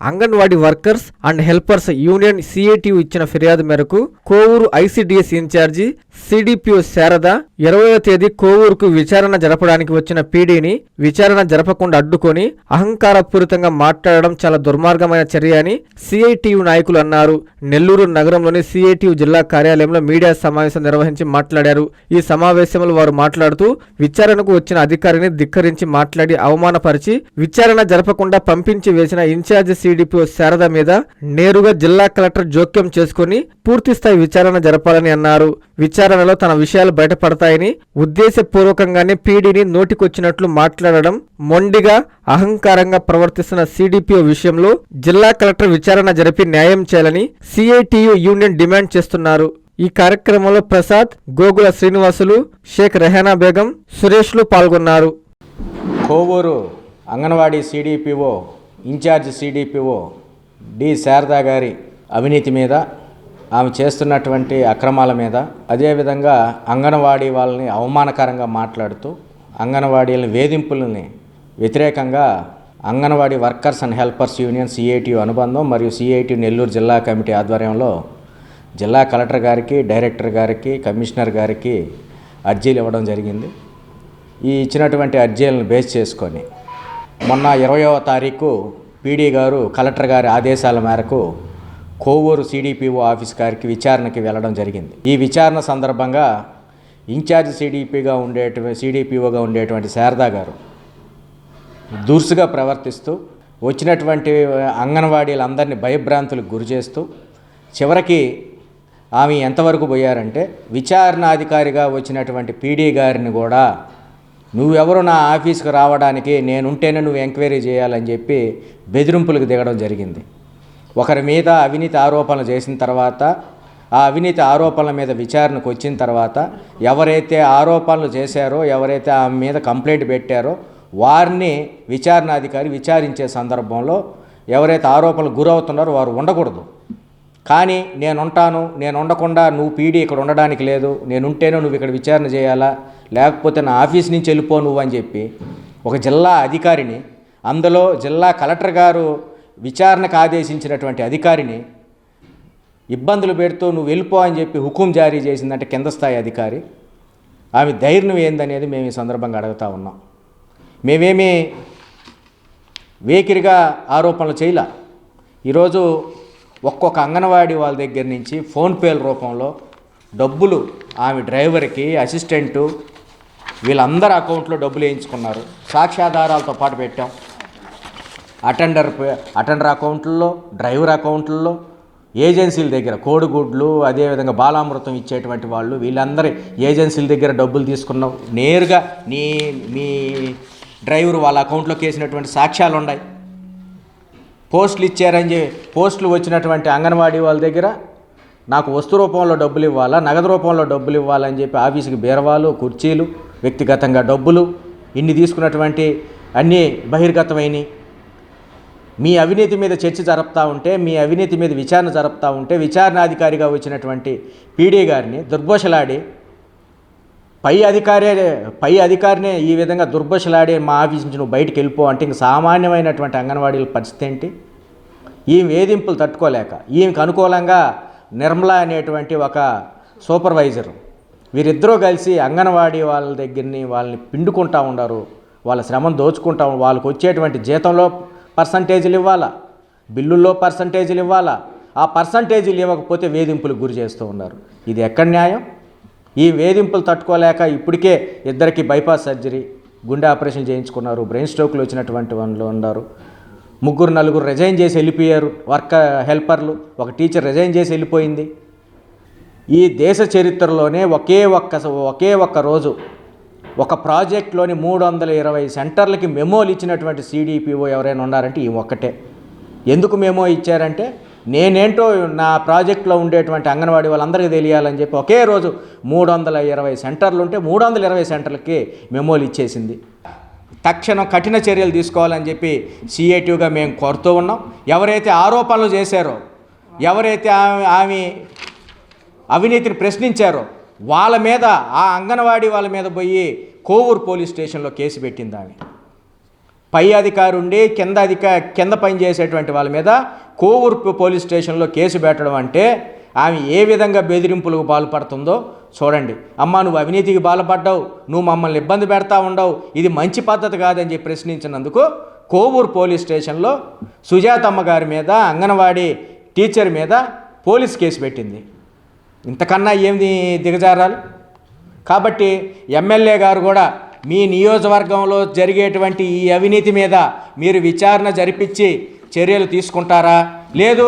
Anganwadi workers and helpers union CITU ఇచ్చిన ఫిర్యాదు మేరకు Kovur ICDS incharge CDPO Sharada 20వ తేదీ కోవూరుకు విచారణ జరపడానికి వచ్చిన పీడీని విచారణ జరపకుండా అడ్డుకొని అహంకారపూరితంగా మాట్లాడడం చాలా దుర్మార్గమైన చర్య అని సిఐటియు నాయకులు అన్నారు. నెల్లూరు నగరంలోని సిఐటియు జిల్లా కార్యాలయంలో మీడియా సమావేశం నిర్వహించి మాట్లాడారు. ఈ సమావేశంలో వారు మాట్లాడుతూ విచారణకు వచ్చిన అధికారిని ధిక్కరించి మాట్లాడి అవమానపరిచి విచారణ జరపకుండా పంపించి వేసిన ఇన్ఛార్జి సిడిపిఓ శారద మీద నేరుగా జిల్లా కలెక్టర్ జోక్యం చేసుకుని పూర్తిస్థాయి విచారణ జరపాలని అన్నారు. విచారణలో తన విషయాలు బయటపడతాయని ఉద్దేశపూర్వకంగానే పీడీని నోటికొచ్చినట్లు మాట్లాడడం, మొండిగా అహంకారంగా ప్రవర్తిస్తున్న సిడిపిఓ విషయంలో జిల్లా కలెక్టర్ విచారణ జరిపి న్యాయం చేయాలని సిఐటియు యూనియన్ డిమాండ్ చేస్తున్నారు. ఈ కార్యక్రమంలో ప్రసాద్, గోగుల శ్రీనివాసులు, షేక్ రెహానా బేగం, సురేష్లు పాల్గొన్నారు. Kovur anganwadi CDPO incharge CDPO D Sharada గారి అవినీతి మీద, ఆమె చేస్తున్నటువంటి అక్రమాల మీద, అదేవిధంగా అంగన్వాడీ వాళ్ళని అవమానకరంగా మాట్లాడుతూ అంగన్వాడీల వేధింపులని వ్యతిరేకంగా anganwadi workers and helpers union CITU అనుబంధం మరియు సిఐటియు నెల్లూరు జిల్లా కమిటీ ఆధ్వర్యంలో జిల్లా కలెక్టర్ గారికి, డైరెక్టర్ గారికి, కమిషనర్ గారికి అర్జీలు ఇవ్వడం జరిగింది. ఈ ఇచ్చినటువంటి అర్జీలను బేస్ చేసుకొని మొన్న 20వ తారీఖు పీడీ గారు కలెక్టర్ గారి ఆదేశాల మేరకు కోవూరు సిడిపిఓ ఆఫీస్ గారికి విచారణకి వెళ్ళడం జరిగింది. ఈ విచారణ సందర్భంగా ఇన్ఛార్జ్ సిడిపిఓగా ఉండేటువంటి శారదా గారు దురుసుగా ప్రవర్తిస్తూ వచ్చినటువంటి అంగన్వాడీలందరినీ భయభ్రాంతులకు గురి చేస్తూ చివరికి ఆమె ఎంతవరకు పోయారంటే విచారణాధికారిగా వచ్చినటువంటి పీడీ గారిని కూడా నువ్వెవరు నా ఆఫీస్కి రావడానికి, నేనుంటేనే నువ్వు ఎంక్వైరీ చేయాలని చెప్పి బెదిరింపులకు దిగడం జరిగింది. ఒకరి మీద అవినీతి ఆరోపణలు చేసిన తర్వాత, ఆ అవినీతి ఆరోపణల మీద విచారణకు వచ్చిన తర్వాత ఎవరైతే ఆరోపణలు చేశారో, ఎవరైతే ఆమె మీద కంప్లైంట్ పెట్టారో వారిని విచారణాధికారి విచారించే సందర్భంలో ఎవరైతే ఆరోపణలు గురవుతున్నారో వారు ఉండకూడదు. కానీ నేను ఉండకుండా నువ్వు పీడీ ఇక్కడ ఉండడానికి లేదు, నేనుంటేనే నువ్వు ఇక్కడ విచారణ చేయాలా, లేకపోతే నా ఆఫీస్ నుంచి వెళ్ళిపో నువ్వు అని చెప్పి ఒక జిల్లా అధికారిని, అందులో జిల్లా కలెక్టర్ గారు విచారణకు ఆదేశించినటువంటి అధికారిని ఇబ్బందులు పెడుతూ నువ్వు వెళ్ళిపో అని చెప్పి హుకుం జారీ చేసిందంటే కింద స్థాయి అధికారి. ఆమె ధైర్యం ఏందనేది మేము ఈ సందర్భంగా అడుగుతూ ఉన్నాం. మేమేమీ వేకిరిగా ఆరోపణలు చేయలే. ఈరోజు ఒక్కొక్క అంగన్వాడీ వాళ్ళ దగ్గర నుంచి ఫోన్పేల రూపంలో డబ్బులు ఆమె డ్రైవర్కి, అసిస్టెంటు, వీళ్ళందరి అకౌంట్లో డబ్బులు వేయించుకున్నారు. సాక్ష్యాధారాలతో పాటు పెట్టాం. అటెండర్ అకౌంట్లలో, డ్రైవర్ అకౌంట్లలో, ఏజెన్సీల దగ్గర కోడిగుడ్లు, అదేవిధంగా బాలామృతం ఇచ్చేటువంటి వాళ్ళు, వీళ్ళందరి ఏజెన్సీల దగ్గర డబ్బులు తీసుకున్నాం. నేరుగా మీ డ్రైవర్ వాళ్ళ అకౌంట్లోకి వేసినటువంటి సాక్ష్యాలు ఉన్నాయి. పోస్టులు ఇచ్చారని చెప్పి పోస్టులు వచ్చినటువంటి అంగన్వాడీ వాళ్ళ దగ్గర నాకు వస్తు రూపంలో డబ్బులు ఇవ్వాలా, నగదు రూపంలో డబ్బులు ఇవ్వాలని చెప్పి ఆఫీసుకి బీరవాలు, కుర్చీలు, వ్యక్తిగతంగా డబ్బులు ఇన్ని తీసుకున్నటువంటి అన్నీ బహిర్గతమైనవి. మీ అవినీతి మీద చర్చ జరుపుతూ ఉంటే, మీ అవినీతి మీద విచారణ జరుపుతూ ఉంటే విచారణాధికారిగా వచ్చినటువంటి పీడీ గారిని దుర్భాషలాడి, పై అధికారినే ఈ విధంగా దుర్భాషలాడి మా ఆఫీస్ నుంచి నువ్వు బయటికి వెళ్ళిపో అంటే ఇంక సామాన్యమైనటువంటి అంగన్వాడీల పరిస్థితి ఏంటి? ఈ వేధింపులు తట్టుకోలేక ఈమెకు అనుకూలంగా నిర్మల అనేటువంటి ఒక సూపర్వైజరు, వీరిద్దరూ కలిసి అంగన్వాడీ వాళ్ళ దగ్గరని వాళ్ళని పిండుకుంటూ ఉన్నారు. వాళ్ళ శ్రమను దోచుకుంటా, వాళ్ళకు వచ్చేటువంటి జీతంలో పర్సంటేజీలు ఇవ్వాలా, బిల్లుల్లో పర్సంటేజీలు ఇవ్వాలా, ఆ పర్సంటేజీలు ఇవ్వకపోతే వేధింపులకు గురి చేస్తూ ఉన్నారు. ఇది ఎక్కడ న్యాయం? ఈ వేధింపులు తట్టుకోలేక ఇప్పటికే ఇద్దరికి బైపాస్ సర్జరీ, గుండె ఆపరేషన్ చేయించుకున్నారు. బ్రెయిన్ స్ట్రోక్లు వచ్చినటువంటి వాళ్ళు ఉన్నారు. 3-4 రిజైన్ చేసి వెళ్ళిపోయారు. హెల్పర్లు, ఒక టీచర్ రిజైన్ చేసి వెళ్ళిపోయింది. ఈ దేశ చరిత్రలోనే ఒకే ఒక్క రోజు ఒక ప్రాజెక్ట్లోని 320 సెంటర్లకి మెమోలు ఇచ్చినటువంటి సిడిపిఓ ఎవరైనా ఉన్నారంటే ఈ ఒక్కటే. ఎందుకు మెమో ఇచ్చారంటే నేనేంటో నా ప్రాజెక్టులో ఉండేటువంటి అంగన్వాడీ వాళ్ళందరికీ తెలియాలని చెప్పి ఒకే రోజు 320 సెంటర్లు ఉంటే 320 సెంటర్లకి మెమోలు ఇచ్చేసింది. తక్షణం కఠిన చర్యలు తీసుకోవాలని చెప్పి సిఐటియుగా మేము కోరుతూ ఉన్నాం. ఎవరైతే ఆరోపణలు చేశారో, ఎవరైతే ఆమె అవినీతిని ప్రశ్నించారో వాళ్ళ మీద, ఆ అంగన్వాడీ వాళ్ళ మీద పోయి కోవూరు పోలీస్ స్టేషన్లో కేసు పెట్టింది ఆమె. పై అధికారి ఉండి కింద పని చేసేటువంటి వాళ్ళ మీద కోవూరు పోలీస్ స్టేషన్లో కేసు పెట్టడం అంటే ఆమె ఏ విధంగా బెదిరింపులకు పాల్పడుతుందో చూడండి. అమ్మా, నువ్వు అవినీతికి బాధపడ్డావు, నువ్వు మమ్మల్ని ఇబ్బంది పెడతా ఉండవు, ఇది మంచి పద్ధతి కాదని చెప్పి ప్రశ్నించినందుకు కోవూరు పోలీస్ స్టేషన్లో సుజాతమ్మ గారి మీద, అంగన్వాడీ టీచర్ మీద పోలీస్ కేసు పెట్టింది. ఇంతకన్నా ఏమి దిగజారాలి? కాబట్టి ఎమ్మెల్యే గారు కూడా మీ నియోజకవర్గంలో జరిగేటువంటి ఈ అవినీతి మీద మీరు విచారణ జరిపించి చర్యలు తీసుకుంటారా, లేదు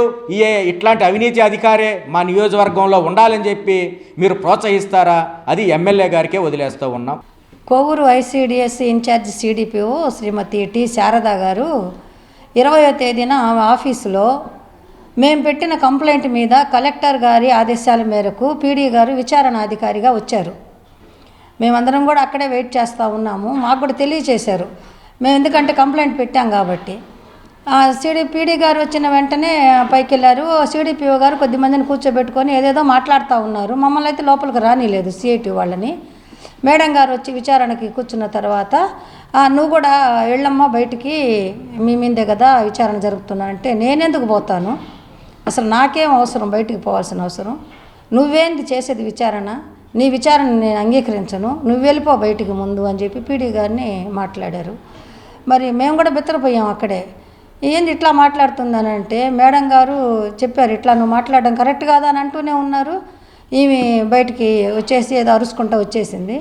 ఇట్లాంటి అవినీతి అధికారే మా నియోజకవర్గంలో ఉండాలని చెప్పి మీరు ప్రోత్సహిస్తారా, అది ఎమ్మెల్యే గారికే వదిలేస్తూ ఉన్నాం. కోవూరు ఐసీడీఎస్ ఇన్ఛార్జ్ సిడిపిఓ శ్రీమతి టి శారద గారు 20వ తేదీన ఆఫీసులో మేము పెట్టిన కంప్లైంట్ మీద కలెక్టర్ గారి ఆదేశాల మేరకు పీడీ గారు విచారణ అధికారిగా వచ్చారు. మేమందరం కూడా అక్కడే వెయిట్ చేస్తూ ఉన్నాము. మాకు కూడా తెలియచేశారు, మేము ఎందుకంటే కంప్లైంట్ పెట్టాం కాబట్టి. పీడీ గారు వచ్చిన వెంటనే పైకి వెళ్ళారు. సిడిపిఓ గారు కొద్దిమందిని కూర్చోబెట్టుకొని ఏదేదో మాట్లాడుతూ ఉన్నారు. మమ్మల్ని అయితే లోపలికి రానిలేదు సిఐటి వాళ్ళని. మేడం గారు వచ్చి విచారణకి కూర్చున్న తర్వాత నువ్వు కూడా వెళ్ళమ్మా బయటికి, మీ మీదే కదా విచారణ జరుగుతున్నా అంటే, నేనెందుకు పోతాను, అసలు నాకేం అవసరం బయటికి పోవాల్సిన అవసరం, నువ్వేంది చేసేది విచారణ, నీ విచారణ నేను అంగీకరించను, నువ్వు వెళ్ళిపో బయటికి ముందు అని చెప్పి పీడీ గారిని మాట్లాడారు. మరి మేము కూడా బెత్తరపోయాం అక్కడే. ఏంది ఇట్లా మాట్లాడుతుందని అంటే, మేడం గారు చెప్పారు, ఇట్లా నువ్వు మాట్లాడడం కరెక్ట్ కాదా అని అంటూనే ఉన్నారు. ఈమె బయటికి వచ్చేసి ఏదో అరుచుకుంటూ వచ్చేసింది.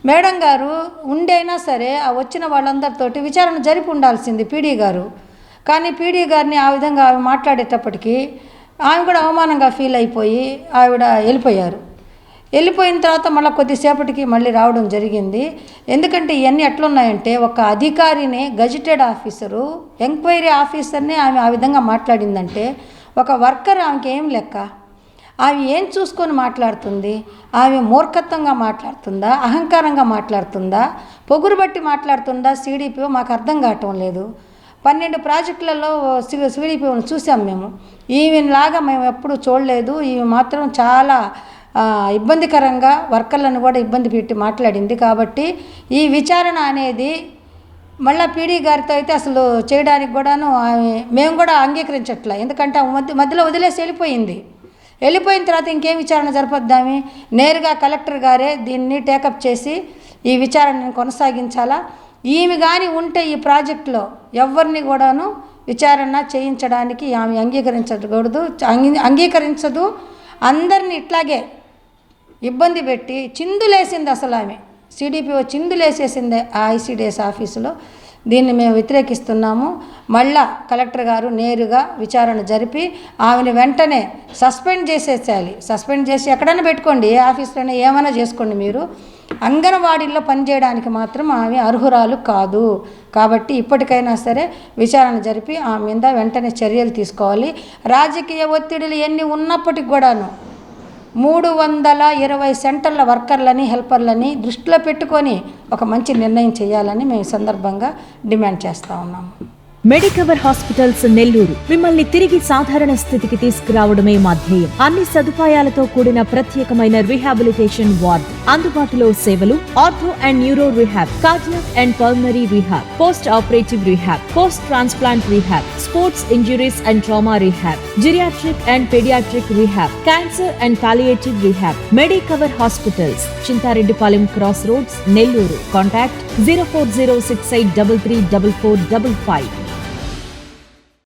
మేడం గారు ఉండైనా సరే ఆ వచ్చిన వాళ్ళందరితోటి విచారణ జరిపి ఉండాల్సింది పీడీ గారు. కానీ పీడీ గారిని ఆ విధంగా ఆమె మాట్లాడేటప్పటికీ ఆమె కూడా అవమానంగా ఫీల్ అయిపోయి ఆవిడ వెళ్ళిపోయారు. వెళ్ళిపోయిన తర్వాత మళ్ళీ కొద్దిసేపటికి మళ్ళీ రావడం జరిగింది. ఎందుకంటే ఇవన్నీ ఎట్లున్నాయంటే, ఒక అధికారిని, గజిటెడ్ ఆఫీసరు, ఎంక్వైరీ ఆఫీసర్ని ఆమె ఆ విధంగా మాట్లాడిందంటే ఒక వర్కర్ ఆమెకి ఏం లెక్క? ఆమె ఏం చూసుకొని మాట్లాడుతుంది? ఆమె మూర్ఖత్వంగా మాట్లాడుతుందా, అహంకారంగా మాట్లాడుతుందా, పొగురు బట్టి మాట్లాడుతుందా? సిడిపిఓ మాకు అర్థం కావటం లేదు. 12 ప్రాజెక్టులలో సిడిపిఓని చూసాం మేము. ఈమెలాగా మేము ఎప్పుడు చూడలేదు. ఈమె మాత్రం చాలా ఇబ్బందికరంగా వర్కర్లను కూడా ఇబ్బంది పెట్టి మాట్లాడింది. కాబట్టి ఈ విచారణ అనేది మళ్ళీ పీడీ గారితో అయితే అసలు చేయడానికి కూడాను మేము కూడా అంగీకరించట్లే. ఎందుకంటే మధ్యలో వదిలేసి వెళ్ళిపోయిన తర్వాత ఇంకేం విచారణ జరపొద్దామి, నేరుగా కలెక్టర్ గారే దీన్ని టేకప్ చేసి ఈ విచారణను కొనసాగించాలా. ఈమె కానీ ఉంటే ఈ ప్రాజెక్టులో ఎవరిని కూడాను విచారణ చేయించడానికి ఆమె అంగీకరించదు. అందరినీ ఇట్లాగే ఇబ్బంది పెట్టి చిందులేసింది. అసలు ఆమె సిడిపిఓ చిందులేసేసింది ఆ ఐసీడీఎస్ ఆఫీసులో. దీన్ని మేము వ్యతిరేకిస్తున్నాము. మళ్ళా కలెక్టర్ గారు నేరుగా విచారణ జరిపి ఆమెను వెంటనే సస్పెండ్ చేసేసేయాలి. సస్పెండ్ చేసి ఎక్కడైనా పెట్టుకోండి, ఏ ఆఫీస్లోనే ఏమైనా చేసుకోండి. మీరు అంగన్వాడీల్లో పనిచేయడానికి మాత్రం ఆమె అర్హురాలు కాదు. కాబట్టి ఇప్పటికైనా సరే విచారణ జరిపి ఆమె మీద వెంటనే చర్యలు తీసుకోవాలి. రాజకీయ ఒత్తిడులు ఎన్ని ఉన్నప్పటికి కూడాను 320 సెంటర్ల వర్కర్లని, హెల్పర్లని దృష్టిలో పెట్టుకొని ఒక మంచి నిర్ణయం చేయాలని మేము ఈ సందర్భంగా డిమాండ్ చేస్తూ ఉన్నాము. మెడికవర్ హాస్పిటల్స్ నెల్లూరు మిమ్మల్ని తిరిగి సాధారణ స్థితికి తీసుకురావడమే మా ధ్యేయం. అన్ని సదుపాయాలతో కూడిన ప్రత్యేకమైన రీహాబిలిటేషన్ వార్డ్, అందుబాటులో సేవలు ortho and neuro rehab, cardiac and pulmonary rehab, post operative rehab, post transplant rehab, sports injuries and trauma rehab, geriatric and paediatric rehab, cancer and palliative rehab. Medicover hospitals, Chintareddypalem cross roads, Nellore. Contact 04068334455.